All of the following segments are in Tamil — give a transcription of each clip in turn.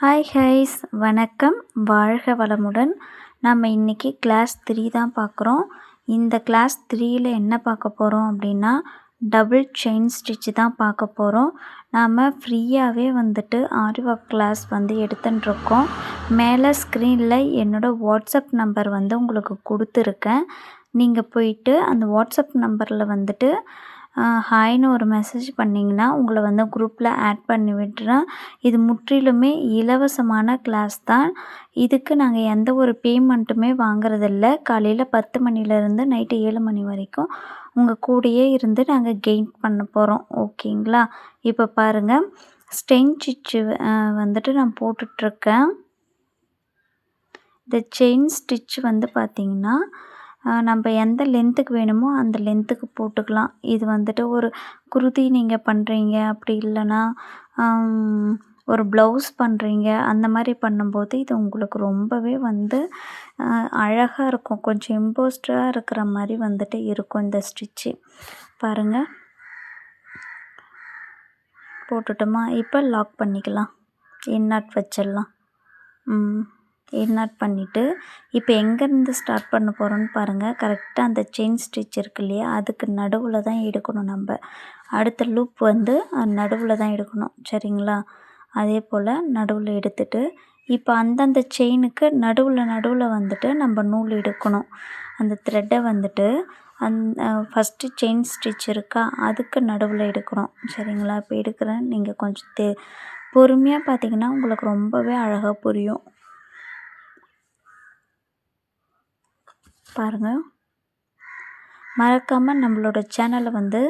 ஹாய் ஹைஸ் வணக்கம், வாழ்க வளமுடன். நம்ம இன்றைக்கி கிளாஸ் 3 தான் பார்க்குறோம். இந்த கிளாஸ் 3ல் என்ன பார்க்க போகிறோம் அப்படின்னா, டபுள் செயின் ஸ்டிச் தான் பார்க்க போகிறோம். நாம் ஃப்ரீயாகவே ஆரி ஒர்க் கிளாஸ் எடுத்துட்டுருக்கோம். மேலே ஸ்க்ரீனில் என்னோடய வாட்ஸ்அப் நம்பர் உங்களுக்கு கொடுத்துருக்கேன். நீங்கள் போயிட்டு அந்த வாட்ஸ்அப் நம்பரில் ஹாய்னு ஒரு மெசேஜ் பண்ணிங்கன்னா உங்களை குரூப்பில் ஆட் பண்ணி விடுறேன். இது முற்றிலுமே இலவசமான கிளாஸ் தான். இதுக்கு நாங்கள் எந்த ஒரு பேமெண்ட்டுமே வாங்குறதில்ல. காலையில் 10 மணிலேருந்து நைட்டு 7 மணி வரைக்கும் உங்கள் கூடயே இருந்து நாங்கள் கெயின் பண்ண போகிறோம். ஓகேங்களா? இப்போ பாருங்கள், ஸ்டெயின் ஸ்டிச்சு நான் போட்டுட்ருக்கேன். இந்த செயின் ஸ்டிச் பார்த்திங்கன்னா நம்ம எந்த லென்த்துக்கு வேணுமோ அந்த லென்த்துக்கு போட்டுக்கலாம். இது ஒரு குருதி நீங்கள் பண்ணுறீங்க, அப்படி இல்லைன்னா ஒரு ப்ளவுஸ் பண்ணுறீங்க, அந்த மாதிரி பண்ணும்போது இது உங்களுக்கு ரொம்பவே அழகாக இருக்கும். கொஞ்சம் எம்போஸ்டாக இருக்கிற மாதிரி இருக்கும் இந்த ஸ்டிச்சு. பாருங்கள், போட்டுட்டோமா? இப்போ லாக் பண்ணிக்கலாம். எண்ணாட் வச்சிடலாம். எண்ணாட் பண்ணிவிட்டு இப்போ எங்கேருந்து ஸ்டார்ட் பண்ண போகிறோன்னு பாருங்கள். கரெக்டாக அந்த செயின் ஸ்டிச் இருக்கு இல்லையா, அதுக்கு நடுவில் தான் எடுக்கணும். நம்ம அடுத்த லூப் நடுவில் தான் எடுக்கணும். சரிங்களா? அதே போல் நடுவில் எடுத்துட்டு இப்போ அந்தந்த செயினுக்கு நடுவில் நம்ம நூல் எடுக்கணும். அந்த த்ரெட்டை ஃபஸ்ட்டு செயின் ஸ்டிச் இருக்கா, அதுக்கு நடுவில் எடுக்கணும். சரிங்களா? இப்போ எடுக்கிறேன். நீங்கள் கொஞ்சம் பொறுமையாக பார்த்தீங்கன்னா உங்களுக்கு ரொம்பவே அழகாக புரியும். பாருங்கள், மறக்காமல் நம்மளோட சேனலை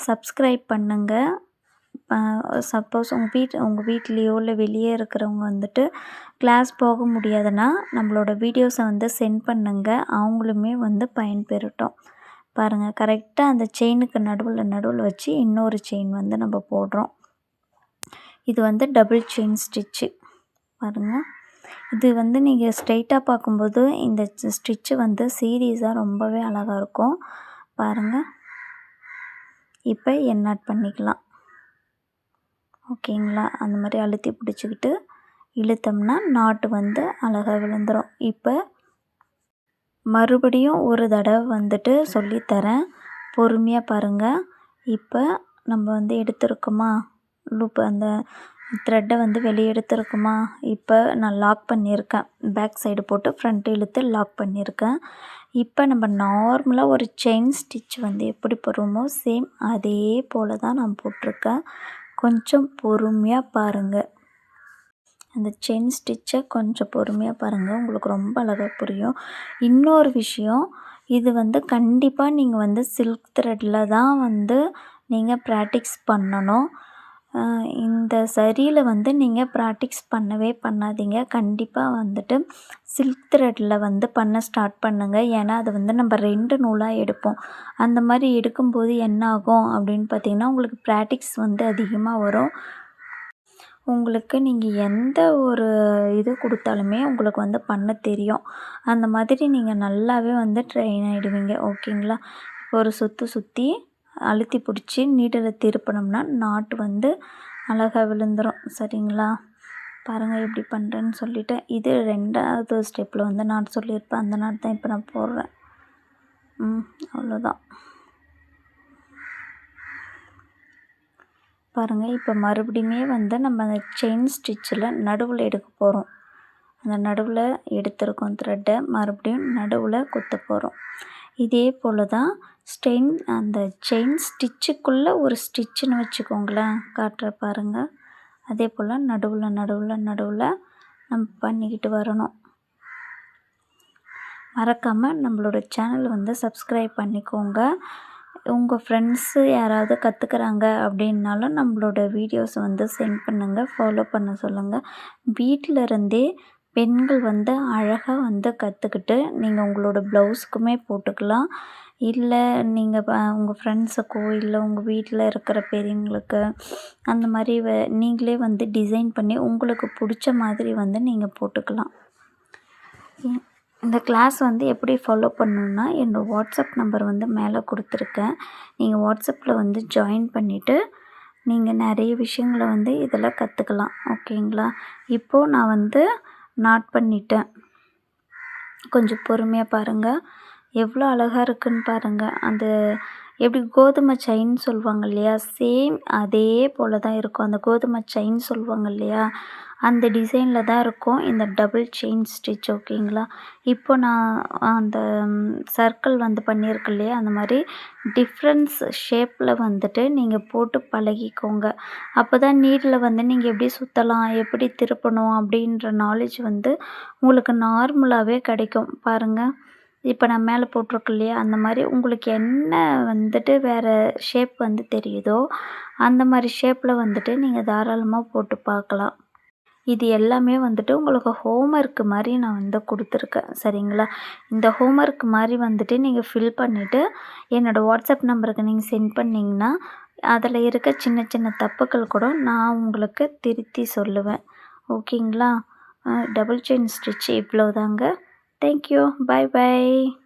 சப்ஸ்கிரைப் பண்ணுங்கள். சப்போஸ் உங்கள் வீட்லேயோ இல்லை வெளியே இருக்கிறவங்க கிளாஸ் போக முடியாதுன்னா நம்மளோட வீடியோஸை சென்ட் பண்ணுங்கள். அவங்களுமே பயன்பெறட்டும். பாருங்கள், கரெக்டாக அந்த செயினுக்கு நடுவில் வச்சு இன்னொரு செயின் நம்ம போடுறோம். இது டபுள் செயின் ஸ்டிச்சு. பாருங்கள், இது நீங்கள் ஸ்ட்ரெயிட்டாக பார்க்கும்போது இந்த ஸ்டிச்சு சீரியஸாக ரொம்பவே அழகாக இருக்கும். பாருங்கள், இப்போ எண்ணாட் பண்ணிக்கலாம். ஓகேங்களா? அந்த மாதிரி அழுத்தி பிடிச்சிக்கிட்டு இழுத்தோம்னா நாட்டு அழகாக விழுந்துடும். இப்போ மறுபடியும் ஒரு தடவை சொல்லித்தரேன். பொறுமையாக பாருங்கள். இப்போ நம்ம எடுத்துருக்கோமா லூப், அந்த த்ரெட்டை வெளியே எடுத்துருக்குமா. இப்போ நான் லாக் பண்ணியிருக்கேன். பேக் சைடு போட்டு ஃப்ரண்ட் இழுத்து லாக் பண்ணியிருக்கேன். இப்போ நம்ம நார்மலாக ஒரு செயின் ஸ்டிச் எப்படி போடுறோமோ சேம் அதே போல் தான் நான் போட்டிருக்கேன். கொஞ்சம் பொறுமையாக பாருங்கள். அந்த செயின் ஸ்டிச்சை கொஞ்சம் பொறுமையாக பாருங்கள், உங்களுக்கு ரொம்ப அழகாக புரியும். இன்னொரு விஷயம், இது கண்டிப்பாக நீங்கள் சில்க் த்ரெட்டில் தான் நீங்கள் ப்ராக்டிக்ஸ் பண்ணணும். இந்த சரியில் நீங்கள் ப்ராக்டிக்ஸ் பண்ணவே பண்ணாதீங்க. கண்டிப்பாக சில்க் த்ரெட்டில் பண்ண ஸ்டார்ட் பண்ணுங்கள். ஏன்னா அது நம்ம 2 நூலாக எடுப்போம். அந்த மாதிரி எடுக்கும்போது என்ன ஆகும் அப்படின்னு பார்த்திங்கன்னா, உங்களுக்கு ப்ராக்டிக்ஸ் அதிகமாக வரும். உங்களுக்கு நீங்கள் எந்த ஒரு இது கொடுத்தாலுமே உங்களுக்கு பண்ண தெரியும். அந்த மாதிரி நீங்கள் நல்லாவே ட்ரெயின் ஆகிடுவீங்க. ஓகேங்களா? இப்போ ஒரு சுற்றி அழுத்தி பிடிச்சி நீடில் திருப்பினோம்னா நாட்டு அழகாக விழுந்துடும். சரிங்களா? பாருங்கள் எப்படி பண்ணுறேன்னு சொல்லிவிட்டேன். இது 2வது ஸ்டெப்பில் நாட் சொல்லியிருப்பேன். அந்த நாட் தான் இப்போ நான் போடுறேன். அவ்வளோதான். பாருங்கள், இப்போ மறுபடியுமே நம்ம அந்த செயின் ஸ்டிச்சில் நடுவில் எடுக்க போகிறோம். அந்த நடுவில் எடுத்துருக்கோம் த்ரெட்டை, மறுபடியும் நடுவில் குத்த போகிறோம். இதே போல் தான் அந்த செயின் ஸ்டிச்சுக்குள்ளே ஒரு ஸ்டிச்சுன்னு வச்சுக்கோங்களேன். காட்டுற பாருங்கள். அதே போல் நடுவில் நம்ம பண்ணிக்கிட்டு வரணும். மறக்காமல் நம்மளோட சேனல் சப்ஸ்கிரைப் பண்ணிக்கோங்க. உங்கள் ஃப்ரெண்ட்ஸு யாராவது கற்றுக்குறாங்க அப்படின்னாலும் நம்மளோட வீடியோஸை சென்ட் பண்ணுங்கள், ஃபாலோ பண்ண சொல்லுங்கள். வீட்டில் இருந்தே பெண்கள் அழகாக கற்றுக்கிட்டு நீங்கள் உங்களோட ப்ளவுஸுக்குமே போட்டுக்கலாம். இல்லை நீங்கள் உங்கள் ஃப்ரெண்ட்ஸுக்கோ இல்லை உங்கள் வீட்டில் இருக்கிற பெரியவங்களுக்கு அந்த மாதிரி நீங்களே டிசைன் பண்ணி உங்களுக்கு பிடிச்ச மாதிரி நீங்கள் போட்டுக்கலாம். இந்த கிளாஸ் எப்படி ஃபாலோ பண்ணணுன்னா, என்னோடய வாட்ஸ்அப் நம்பர் மேலே கொடுத்துருக்கேன். நீங்கள் வாட்ஸ்அப்பில் ஜாயின் பண்ணிவிட்டு நீங்கள் நிறைய விஷயங்கள வந்து இதில் கற்றுக்கலாம். ஓகேங்களா? இப்போது நான் வந்து நாட் பண்ணிட்டேன். கொஞ்சம் பொறுமையாக பாருங்கள். எவ்வளோ அழகா இருக்குன்னு பாருங்கள். அந்த எப்படி கோதுமை செயின் சொல்லுவாங்க இல்லையா? சேம் அதே போல தான் இருக்கும். அந்த கோதுமை செயின் சொல்லுவாங்க இல்லையா? அந்த டிசைனில் தான் இருக்கும் இந்த டபுள் செயின் ஸ்டிச். ஓகேங்களா? இப்போ நான் அந்த சர்க்கிள் வந்து பண்ணியிருக்கேன் இல்லையா? அந்த மாதிரி டிஃப்ரென்ஸ் ஷேப்பில் வந்துட்டு நீங்கள் போட்டு பழகிக்கோங்க. அப்போ தான் நீடில் வந்து நீங்கள் எப்படி சுற்றலாம், எப்படி திருப்பணும் அப்படின்ற நாலேஜ் வந்து உங்களுக்கு நார்மலாகவே கிடைக்கும். பாருங்கள். இப்போ நான் மேலே போட்டிருக்கேன் இல்லையா? அந்த மாதிரி உங்களுக்கு என்ன வந்துட்டு வேறு ஷேப் வந்து தெரியுதோ, அந்த மாதிரி ஷேப்பில் வந்துட்டு நீங்கள் தாராளமாக போட்டு பார்க்கலாம். இது எல்லாமே வந்துட்டு உங்களுக்கு ஹோம்ஒர்க் மாதிரி நான் வந்து கொடுத்துருக்கேன். சரிங்களா? இந்த ஹோம்ஒர்க் மாதிரி வந்துட்டு நீங்கள் ஃபில் பண்ணிவிட்டு என்னோடய வாட்ஸ்அப் நம்பருக்கு நீங்கள் சென்ட் பண்ணிங்கன்னா, அதில் இருக்க சின்ன சின்ன தப்புக்கள் கூட நான் உங்களுக்கு திருத்தி சொல்லுவேன். ஓகேங்களா? டபுள் செயின் ஸ்டிச் இவ்வளோதாங்க. Thank you. Bye bye.